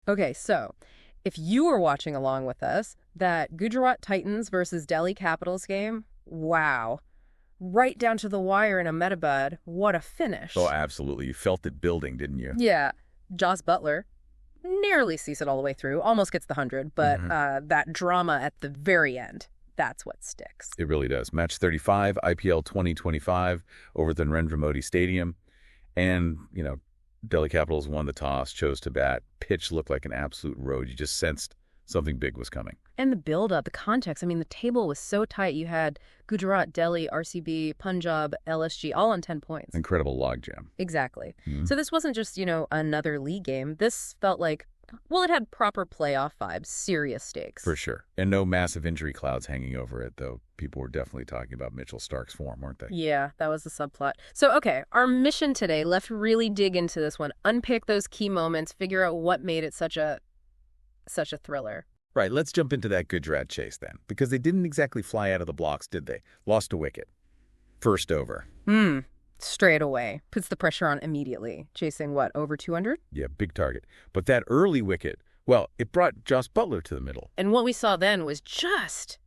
Okay, so if you were watching along with us, that Gujarat Titans versus Delhi Capitals game, wow. Right down to the wire in Ahmedabad, what a finish. Oh, absolutely. You felt it building, didn't you? Yeah, Jos Buttler nearly sees it all the way through, almost gets the 100, but that drama at the very end, that's what sticks. It really does. Match 35, IPL 2025, over at the Narendra Modi Stadium. And, Delhi Capitals won the toss, chose to bat. Pitch looked like an absolute road. You just sensed something big was coming. And the build-up, the context, I mean, the table was so tight. You had Gujarat, Delhi, RCB, Punjab, LSG, all on 10 points. Incredible logjam. Exactly. So this wasn't just, another league game. This felt like, well, it had proper playoff vibes, serious stakes. For sure. And no massive injury clouds hanging over it, though. People were definitely talking about Mitchell Starc's form, weren't they? Yeah, that was the subplot. So, okay, our mission today, let's really dig into this one. Unpick those key moments, figure out what made it such a thriller. Right, let's jump into that Gujarat chase then, because they didn't exactly fly out of the blocks, did they? Lost a wicket. First over. Straight away. Puts the pressure on immediately. Chasing what, over 200? Yeah, big target. But that early wicket, well, it brought Jos Buttler to the middle. And what we saw then was just,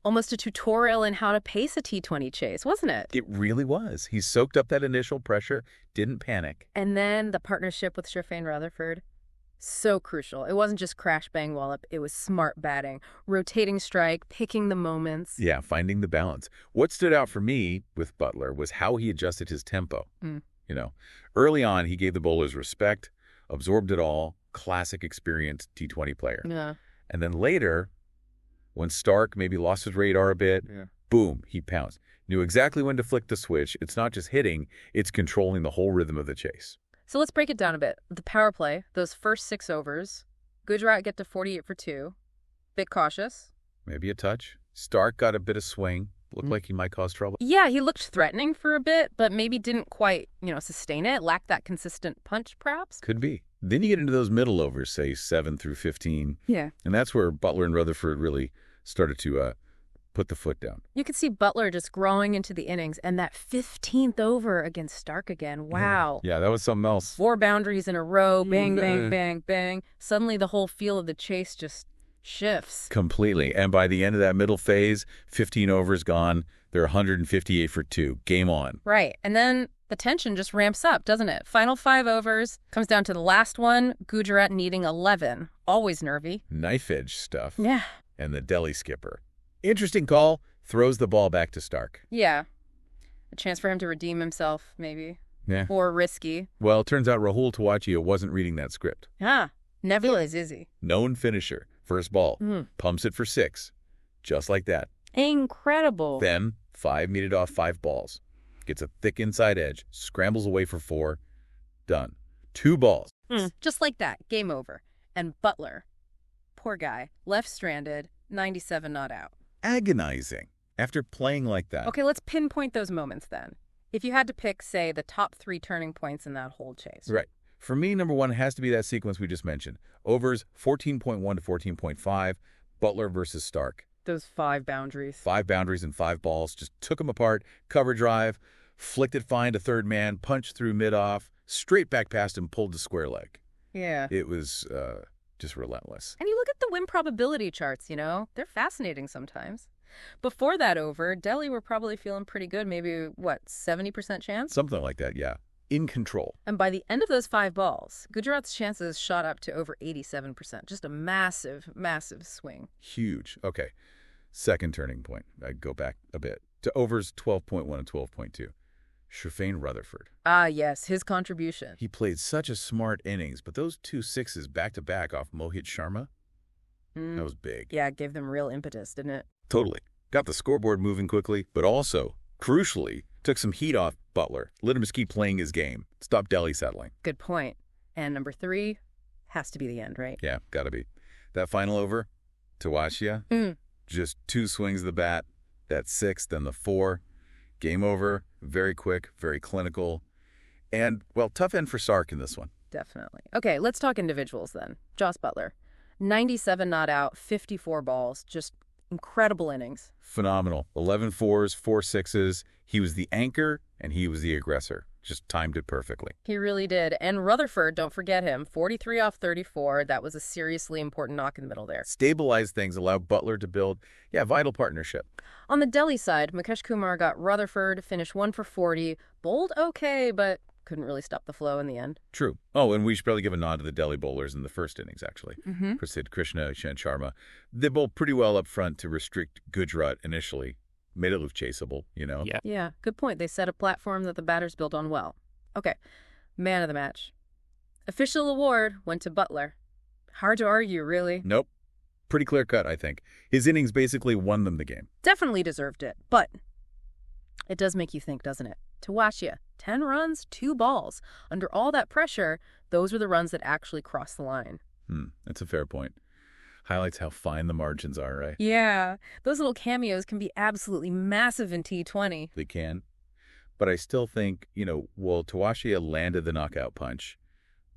almost a tutorial in how to pace a T20 chase, wasn't it? It really was. He soaked up that initial pressure, didn't panic. And then the partnership with Shafane Rutherford. So crucial. It wasn't just crash bang wallop. It was smart batting, rotating strike, picking the moments. Yeah, finding the balance. What stood out for me with Buttler was how he adjusted his tempo. Early on, he gave the bowlers respect, absorbed it all, classic experienced T20 player. Yeah. And then later, when Starc maybe lost his radar a bit, boom, he pounced. Knew exactly when to flick the switch. It's not just hitting, it's controlling the whole rhythm of the chase. So let's break it down a bit. The power play, those first 6 overs, Gujarat get to 48 for 2. Bit cautious. Maybe a touch. Starc got a bit of swing. Looked like he might cause trouble. Yeah, he looked threatening for a bit, but maybe didn't quite, sustain it. Lacked that consistent punch, perhaps. Could be. Then you get into those middle overs, say 7 through 15. Yeah. And that's where Buttler and Rutherford really started to put the foot down. You could see Buttler just growing into the innings, and that 15th over against Starc again. Wow. Yeah, that was something else. 4 boundaries in a row, bang, bang, bang, bang. Suddenly the whole feel of the chase just shifts. Completely. And by the end of that middle phase, 15 overs gone, they're 158 for 2. Game on. Right. And then the tension just ramps up, doesn't it? Final 5 overs, comes down to the last one, Gujarat needing 11. Always nervy. Knife edge stuff. Yeah. And the Delhi skipper. Interesting call. Throws the ball back to Starc. Yeah. A chance for him to redeem himself, maybe. Yeah. Or risky. Well, it turns out Rahul Tewatia wasn't reading that script. Never is he? Known finisher. First ball. Pumps it for 6. Just like that. Incredible. Then, 5 meted off 5 balls. Gets a thick inside edge. Scrambles away for 4. Done. 2 balls. Just like that. Game over. And Buttler, poor guy, left stranded, 97 not out. Agonizing after playing like that. Okay, let's pinpoint those moments then. If you had to pick, say, the top 3 turning points in that whole chase. Right. For me, number 1 has to be that sequence we just mentioned. Overs 14.1 to 14.5, Buttler versus Starc. Those 5 boundaries. 5 boundaries and 5 balls. Just took them apart, cover drive, flicked it fine to third man, punched through mid-off, straight back past him, pulled the square leg. Yeah. It was just relentless. And you look at the win probability charts, they're fascinating sometimes. Before that over, Delhi were probably feeling pretty good, maybe, 70% chance? Something like that, yeah. In control. And by the end of those 5 balls, Gujarat's chances shot up to over 87%. Just a massive, massive swing. Huge. Okay. Second turning point. I'd go back a bit to overs 12.1 and 12.2. Shafane Rutherford. Ah, yes, his contribution. He played such a smart innings, but those 2 sixes back-to-back off Mohit Sharma, that was big. Yeah, it gave them real impetus, didn't it? Totally. Got the scoreboard moving quickly, but also, crucially, took some heat off Buttler. Let him just keep playing his game. Stop Delhi settling. Good point. And number 3 has to be the end, right? Yeah, gotta be. That final over, Tewatia, just 2 swings of the bat. That 6th, then the 4. Game over. Very quick, very clinical. And, well, tough end for Starc in this one. Definitely. Okay, let's talk individuals then. Jos Buttler. 97 not out, 54 balls, just incredible innings. Phenomenal. 11 fours, 4 sixes. He was the anchor, and he was the aggressor. Just timed it perfectly. He really did. And Rutherford, don't forget him, 43 off 34. That was a seriously important knock in the middle there. Stabilize things, allow Buttler to build, vital partnership. On the Delhi side, Mukesh Kumar got Rutherford, finished 1 for 40. Bowled okay, but couldn't really stop the flow in the end. True. Oh, and we should probably give a nod to the Delhi bowlers in the first innings, actually. Mm-hmm. Prasidh Krishna, Ishant Sharma. They bowled pretty well up front to restrict Gujarat initially. Made it look chaseable, Yeah, good point. They set a platform that the batters built on well. Okay, man of the match. Official award went to Buttler. Hard to argue, really. Nope. Pretty clear cut, I think. His innings basically won them the game. Definitely deserved it, but it does make you think, doesn't it? Tewatia, 10 runs, 2 balls. Under all that pressure, those were the runs that actually crossed the line. That's a fair point. Highlights how fine the margins are, right? Yeah, those little cameos can be absolutely massive in T20. They can. But I still think, while Tewatia landed the knockout punch,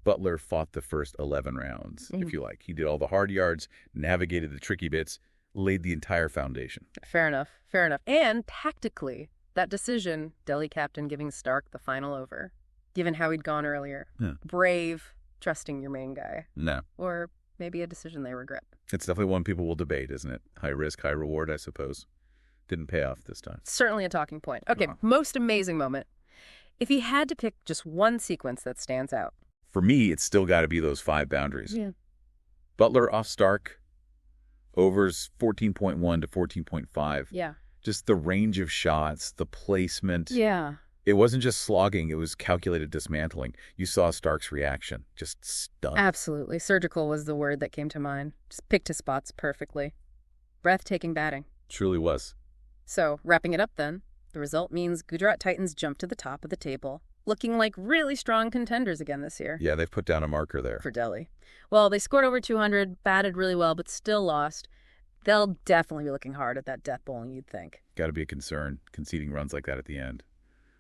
Buttler fought the first 11 rounds, if you like. He did all the hard yards, navigated the tricky bits, laid the entire foundation. Fair enough, fair enough. And tactically, that decision, Delhi captain giving Starc the final over, given how he'd gone earlier. Yeah. Brave, trusting your main guy. No. Or maybe a decision they regret. It's definitely one people will debate, isn't it? High risk, high reward, I suppose. Didn't pay off this time. Certainly a talking point. Okay, Most amazing moment. If you had to pick just one sequence that stands out. For me, it's still got to be those 5 boundaries. Yeah. Butler off Starc, overs 14.1 to 14.5. Yeah. Just the range of shots, the placement. Yeah. It wasn't just slogging, it was calculated dismantling. You saw Starc's reaction, just stunned. Absolutely. Surgical was the word that came to mind. Just picked his spots perfectly. Breathtaking batting. Truly was. So, wrapping it up then, the result means Gujarat Titans jump to the top of the table, looking like really strong contenders again this year. Yeah, they've put down a marker there. For Delhi. Well, they scored over 200, batted really well, but still lost. They'll definitely be looking hard at that death bowling, you'd think. Got to be a concern, conceding runs like that at the end.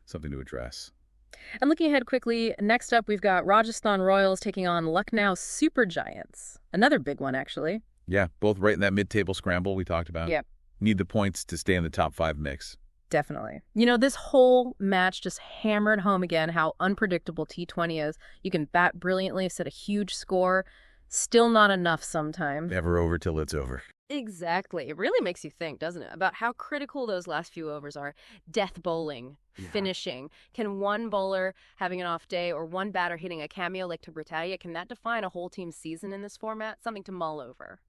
Something to address. And looking ahead quickly, next up we've got Rajasthan Royals taking on Lucknow Super Giants. Another big one, actually. Yeah, both right in that mid-table scramble we talked about. Yep. Need the points to stay in the top 5 mix. Definitely. This whole match just hammered home again how unpredictable T20 is. You can bat brilliantly, set a huge score. Still not enough sometimes. Never over till it's over. Exactly. It really makes you think, doesn't it, about how critical those last few overs are. Death bowling, finishing. Can one bowler having an off day or one batter hitting a cameo like Tewatia, can that define a whole team's season in this format? Something to mull over.